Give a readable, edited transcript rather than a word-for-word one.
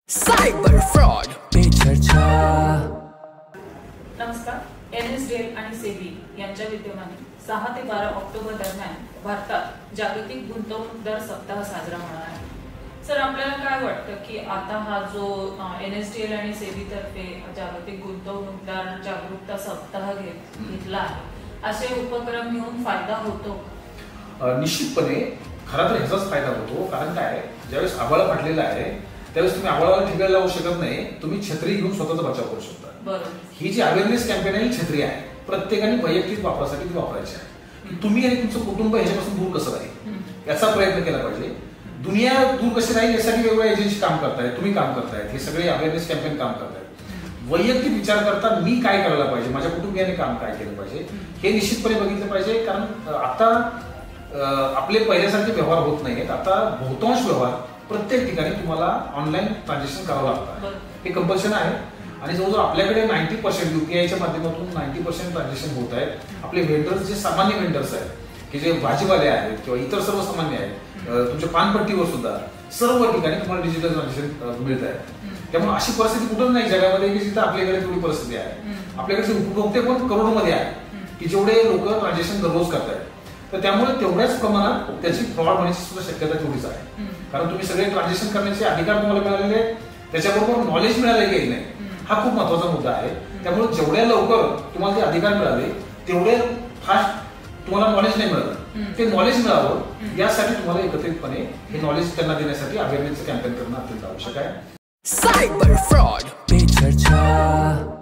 Cyber fraud पे चर्चा। नमस्कार। NSDL आणि सेबी यांच्या विद्यमाने 6 ते 12 ऑक्टोबर दरम्यान भारतात जागतिक गुंतवणूकदार सप्ताह साजरा होणार आहे। सर, आपल्याला काय वाटतं की आता हा जो NSDL आणि सेबी तर्फे जागतिक गुंतवणूकदार जागरूकता सप्ताह घेतला आहे, असे उपक्रम घेऊन फायदा होतो? निश्चितपणे खरं तर ह्याचाच फायदा होतो। कारण काय, ज्यावेळेस आभाळ फाटलेला आहे त्यावेळेस तुम्ही आभाळाला ठिकाण लावू शकत नाही, तुम्ही छत्री घेऊन स्वतःचा बचाव करू शकता। ही जी अवेअरनेस कॅम्पेन आहे, छत्री आहे, प्रत्येकाने वैयक्तिक वापरासाठी ती वापरायची आहे। तुम्ही आणि तुमचं कुटुंब ह्याच्यापासून दूर कसं राहील याचा प्रयत्न केला पाहिजे। दुनिया दूर कशी राहील यासाठी वेगवेगळ्या एजन्सी काम करतायत, तुम्ही काम करतायत, हे सगळे अवेअरनेस कॅम्पेन काम करतायत। वैयक्तिक विचार करता मी काय करायला पाहिजे, माझ्या कुटुंबियाने काम काय केलं पाहिजे हे निश्चितपणे बघितलं पाहिजे। कारण आता आपले पहिल्यासारखे व्यवहार होत नाहीत। आता बहुतांश व्यवहार प्रत्येक ठिकाणी तुम्हाला ऑनलाईन ट्रान्झॅक्शन करावं लागतं, हे कंपल्शन आहे। आणि जवळजवळ आपल्याकडे 90% UPIच्या माध्यमातून 90% ट्रान्झॅक्शन होत आहेत। आपले वेंडर्स जे सामान्य वेंडर्स आहेत, की जे भाजीवाले आहेत किंवा इतर सर्वसामान्य आहेत, तुमच्या पानपट्टीवर सुद्धा सर्व ठिकाणी तुम्हाला डिजिटल ट्रान्झॅक्शन मिळत आहे। त्यामुळे अशी परिस्थिती कुठं नाही जगामध्ये की जिथं आपल्याकडे तेवढी परिस्थिती आहे। आपल्याकडे उपभोक्ते पण करोडोमध्ये आहेत की जेवढे लोक ट्रान्झॅक्शन दररोज करतायत, तर त्यामुळे तेवढ्याच प्रमाणात त्याची फ्रॉड होण्याची सुद्धा शक्यता तेवढीच आहे। कारण तुम्ही सगळे ट्रान्झॅक्शन करण्याचे अधिकार तुम्हाला मिळालेले आहेत, त्याच्याबरोबर नॉलेज मिळालं की नाही हा खूप महत्वाचा मुद्दा आहे। त्यामुळे जेवढ्या लवकर तुम्हाला ते अधिकार मिळाले तेवढे फास्ट तुम्हाला नॉलेज नाही मिळालं, ते नॉलेज मिळावं यासाठी तुम्हाला एकत्रितपणे हे नॉलेज त्यांना देण्यासाठी अवेअरनेसचं कॅम्पेन करणं अत्यंत आवश्यक आहे। सायबर फ्रॉड पे चर्चा।